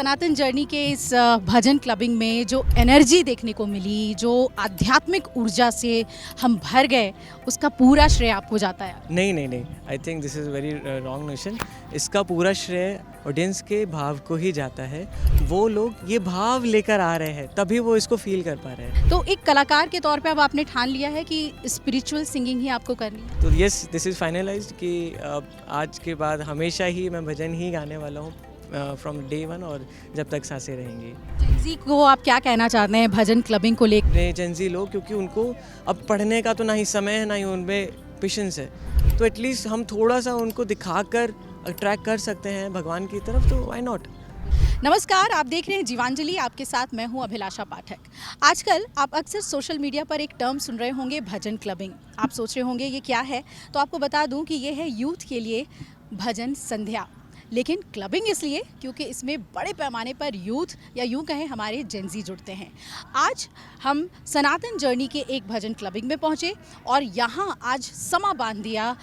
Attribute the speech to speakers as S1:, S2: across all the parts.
S1: सनातन journey के इस भजन clubbing में जो एनर्जी देखने को मिली, जो आध्यात्मिक ऊर्जा से हम भर गए, उसका पूरा श्रेय आपको जाता है।
S2: नहीं, I think this is very wrong notion. इसका पूरा श्रेय ऑडियंस के भाव को ही जाता है। वो लोग ये भाव लेकर आ रहे हैं, तभी वो इसको फील कर पा रहे हैं।
S1: तो एक कलाकार के तौर पे अब आपने ठान लिया है कि स्पिरिचुअल सिंगिंग ही आपको करनी है।
S2: तो यस, दिस इज़ फाइनलाइज्ड कि अब आज के बाद हमेशा ही मैं भजन ही गाने वाला हूँ फ्रॉम डे वन, और जब तक सांसें रहेंगी।
S1: जेनज़ी को आप क्या कहना चाहते हैं भजन क्लबिंग को लेकर?
S2: अपने जेनजी लोग, क्योंकि उनको अब पढ़ने का तो ना ही समय है, ना ही उनमें पेशेंस है, तो एटलीस्ट हम थोड़ा सा उनको दिखाकर अट्रैक्ट कर सकते हैं भगवान की तरफ, तो व्हाई नॉट।
S1: नमस्कार, आप देख रहे हैं जीवांजलि, आपके साथ मैं हूं अभिलाषा पाठक। आजकल आप अक्सर सोशल मीडिया पर एक टर्म सुन रहे होंगे, भजन क्लबिंग। आप सोच रहे होंगे ये क्या है, तो आपको बता दूं कि ये है यूथ के लिए भजन संध्या। लेकिन क्लबिंग इसलिए क्योंकि इसमें बड़े पैमाने पर यूथ या यूं कहें हमारे जेनजी जुड़ते हैं। आज हम सनातन जर्नी के एक भजन क्लबिंग में पहुंचे और यहाँ आज समा बांध दिया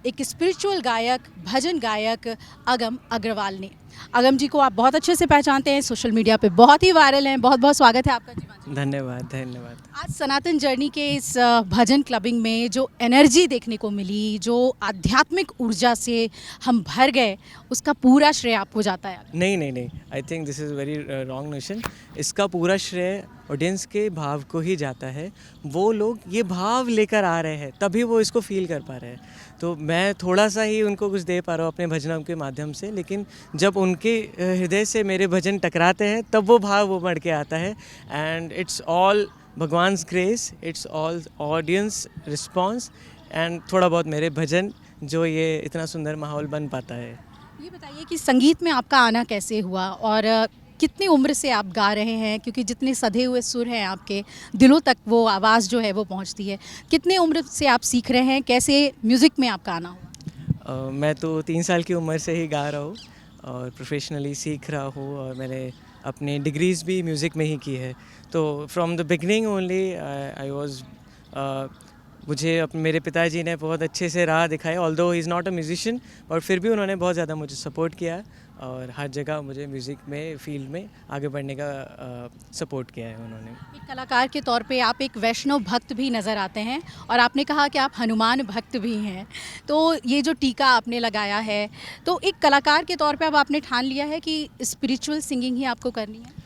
S1: एक स्पिरिचुअल गायक, भजन गायक अगम अग्रवाल ने। अगम जी को आप बहुत अच्छे से पहचानते हैं, सोशल मीडिया पे बहुत ही वायरल हैं। बहुत बहुत स्वागत है आपका जीवांजलि।
S2: धन्यवाद।
S1: आज सनातन जर्नी के इस भजन क्लबिंग में जो एनर्जी देखने को मिली, जो आध्यात्मिक ऊर्जा से हम भर गए, उसका पूरा श्रेय आपको जाता है।
S2: नहीं, I think this is very wrong notion. इसका पूरा श्रेय ऑडियंस के भाव को ही जाता है। वो लोग ये भाव लेकर आ रहे हैं, तभी वो इसको फील कर पा रहे हैं। तो मैं थोड़ा सा ही उनको कुछ दे पा रहा हूँ अपने भजनों के माध्यम से, लेकिन जब उनके हृदय से मेरे भजन टकराते हैं, तब वो भाव वो बढ़ के आता है। एंड इट्स ऑल भगवान्स grace, it's all audience response, and थोड़ा बहुत मेरे भजन, जो ये इतना सुंदर माहौल बन पाता है।
S1: ये बताइए कि संगीत में आपका आना कैसे हुआ और कितनी उम्र से आप गा रहे हैं? क्योंकि जितने सधे हुए सुर हैं आपके, दिलों तक वो आवाज़ जो है वो पहुंचती है। कितने उम्र से आप सीख रहे हैं? कैसे म्यूज़िक में आपका आना हुआ?
S2: मैं तो 3 साल की उम्र से ही गा रहा हूँ और प्रोफेशनली सीख रहा हूँ, और मैंने अपनी डिग्रीज़ भी म्यूज़िक में ही की है। तो from the beginning only I was मुझे मेरे पिताजी ने बहुत अच्छे से राह दिखाई, although he is not a musician, और फिर भी उन्होंने बहुत ज़्यादा मुझे सपोर्ट किया और हर जगह मुझे म्यूज़िक में फील्ड में आगे बढ़ने का सपोर्ट किया है उन्होंने।
S1: एक कलाकार के तौर पे आप एक वैष्णव भक्त भी नज़र आते हैं और आपने कहा कि आप हनुमान भक्त भी हैं। तो ये जो टीका आपने लगाया है, तो एक कलाकार के तौर पे अब आपने ठान लिया है कि स्पिरिचुअल सिंगिंग ही आपको करनी है।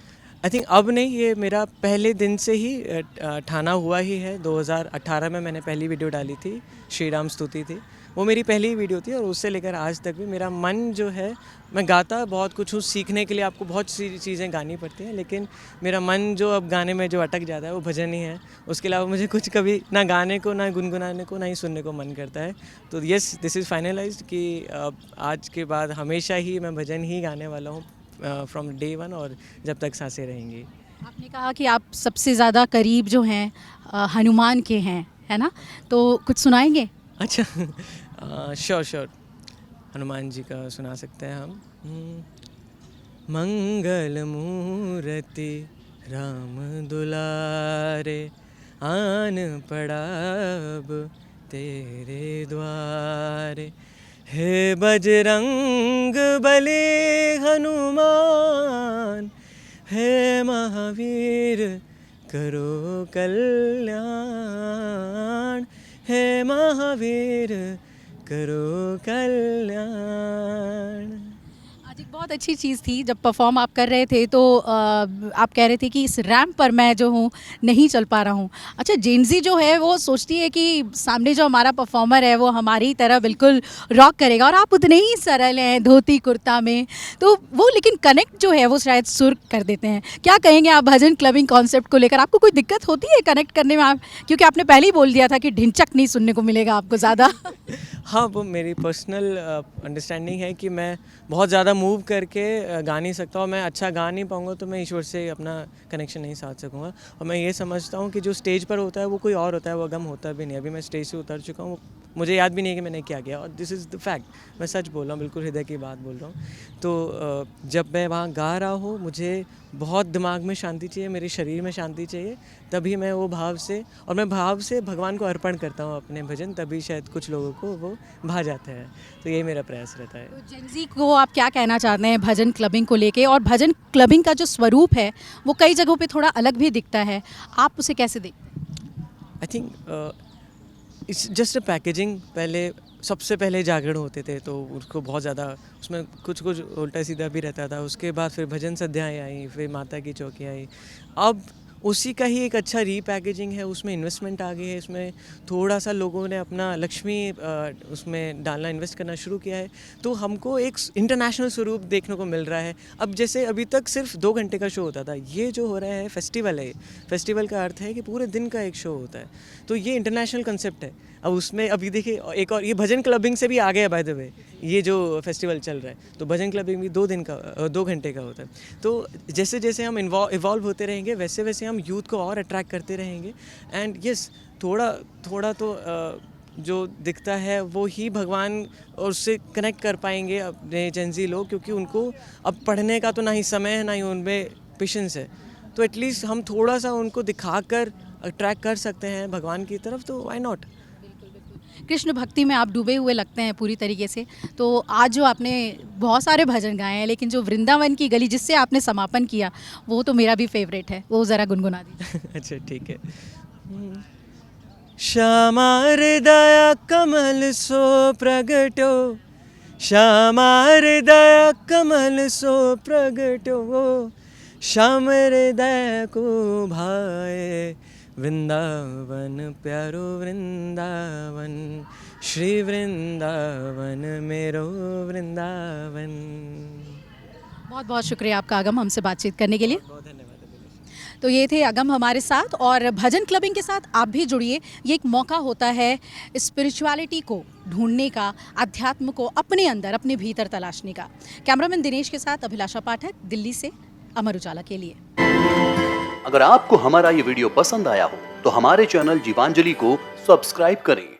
S2: आई थिंक अब नहीं, ये मेरा पहले दिन से ही ठाना हुआ ही है। 2018 में मैंने पहली वीडियो डाली थी, श्री राम स्तुति थी, वो मेरी पहली वीडियो थी, और उससे लेकर आज तक भी मेरा मन जो है, मैं गाता बहुत कुछ हूँ, सीखने के लिए आपको बहुत सी चीज़ें गानी पड़ती हैं, लेकिन मेरा मन जो अब गाने में जो अटक जाता है वो भजन ही है। उसके अलावा मुझे कुछ कभी ना गाने को, ना गुनगुनाने को, ना ही सुनने को मन करता है। तो यस, दिस इज़ फाइनलाइज्ड कि अब आज के बाद हमेशा ही मैं भजन ही गाने वाला हूँ फ्रॉम डे वन, और जब तक सांसें रहेंगी।
S1: आपने कहा कि आप सबसे ज़्यादा करीब जो हैं हनुमान के हैं, है ना? तो कुछ सुनाएंगे?
S2: अच्छा श्योर, हनुमान जी का सुना सकते हैं हम। मंगल मूर्ति राम दुलारे, आन पड़ा अब तेरे द्वारे, हे बजरंग बली हनुमान, हे महावीर करो कल्याण, हे महावीर करो कल्याण।
S1: आज एक बहुत अच्छी चीज़ थी, जब परफॉर्म आप कर रहे थे तो आप कह रहे थे कि इस रैंप पर मैं जो हूँ नहीं चल पा रहा हूँ। अच्छा, जेनज़ी जो है वो सोचती है कि सामने जो हमारा परफॉर्मर है वो हमारी तरह बिल्कुल रॉक करेगा, और आप उतने ही सरल हैं धोती कुर्ता में, तो वो लेकिन कनेक्ट जो है वो शायद सुर कर देते हैं। क्या कहेंगे आप भजन क्लबिंग कॉन्सेप्ट को लेकर? आपको कोई दिक्कत होती है कनेक्ट करने में? आप, क्योंकि आपने पहले ही बोल दिया था कि ढिंचक नहीं सुनने को मिलेगा आपको ज़्यादा।
S2: हाँ, वो मेरी पर्सनल अंडरस्टैंडिंग है कि मैं बहुत ज़्यादा मूव करके गा नहीं सकता, और मैं अच्छा गा नहीं पाऊँगा तो मैं ईश्वर से अपना कनेक्शन नहीं साध सकूँगा। और मैं ये समझता हूँ कि जो स्टेज पर होता है वो कोई और होता है, वो गम होता भी नहीं। अभी मैं स्टेज से उतर चुका हूँ, मुझे याद भी नहीं है कि मैंने क्या किया, और दिस इज़ द फैक्ट, मैं सच बोल रहा हूँ, बिल्कुल हृदय की बात बोल रहा हूँ। तो जब मैं वहाँ गा रहा हूँ, मुझे बहुत दिमाग में शांति चाहिए, मेरे शरीर में शांति चाहिए, तभी मैं वो भाव से, और मैं भाव से भगवान को अर्पण करता हूँ अपने भजन, तभी शायद कुछ लोगों को वो भा जाते हैं। तो यही मेरा प्रयास रहता है।
S1: तो जेंजी को आप क्या कहना चाहते हैं भजन क्लबिंग को लेके, और भजन क्लबिंग का जो स्वरूप है वो कई जगहों पे थोड़ा अलग भी दिखता है, आप उसे कैसे देखते हैं?
S2: I think it's just a packaging. पहले सबसे पहले जागरण होते थे तो उसको बहुत ज़्यादा उसमें कुछ कुछ उल्टा सीधा भी रहता था। उसके बाद फिर भजन संध्याएँ आई, फिर माता की चौकी आई। अब उसी का ही एक अच्छा रीपैकेजिंग है, उसमें इन्वेस्टमेंट आ गई है, इसमें थोड़ा सा लोगों ने अपना लक्ष्मी उसमें डालना, इन्वेस्ट करना शुरू किया है। तो हमको एक इंटरनेशनल स्वरूप देखने को मिल रहा है। अब जैसे अभी तक सिर्फ 2 घंटे का शो होता था, ये जो हो रहा है फेस्टिवल है। फेस्टिवल का अर्थ है कि पूरे दिन का एक शो होता है, तो ये इंटरनेशनल कंसेप्ट है। अब उसमें अभी देखिए एक और ये भजन क्लबिंग से भी आगे है बाय द वे, ये जो फेस्टिवल चल रहा है। तो भजन क्लबिंग भी 2 घंटे का होता है। तो जैसे जैसे हम इवॉल्व होते रहेंगे वैसे वैसे हम यूथ को और अट्रैक्ट करते रहेंगे। एंड यस, थोड़ा थोड़ा तो जो दिखता है वो ही भगवान, और उससे कनेक्ट कर पाएंगे अपने जेंजी लोग, क्योंकि उनको अब पढ़ने का तो ना ही समय है, ना ही उनमें पेशेंस है। तो एटलीस्ट हम थोड़ा सा उनको दिखाकर अट्रैक्ट कर सकते हैं भगवान की तरफ, तो व्हाई नॉट।
S1: कृष्ण भक्ति में आप डूबे हुए लगते हैं पूरी तरीके से। तो आज जो आपने बहुत सारे भजन गाए हैं, लेकिन जो वृंदावन की गली जिससे आपने समापन किया वो तो मेरा भी फेवरेट है, वो ज़रा गुनगुना दीजिए।
S2: अच्छा ठीक है। श्यामा हृदय कमल सो प्रगटो, श्यामा हृदय कमल सो प्रगटो, श्याम हृदय को भाए वृंदावन प्यारो वृंदावन, श्री वृंदावन मेरो वृंदावन।
S1: बहुत बहुत शुक्रिया आपका अगम, हमसे बातचीत करने के लिए।
S2: बहुत धन्यवाद।
S1: तो ये थे अगम हमारे साथ, और भजन क्लबिंग के साथ आप भी जुड़िए। ये एक मौका होता है स्पिरिचुअलिटी को ढूंढने का, अध्यात्म को अपने अंदर, अपने भीतर तलाशने का। कैमरामैन दिनेश के साथ अभिलाषा पाठक, दिल्ली से अमर उजाला के लिए।
S3: अगर आपको हमारा ये वीडियो पसंद आया हो तो हमारे चैनल जीवांजलि को सब्सक्राइब करें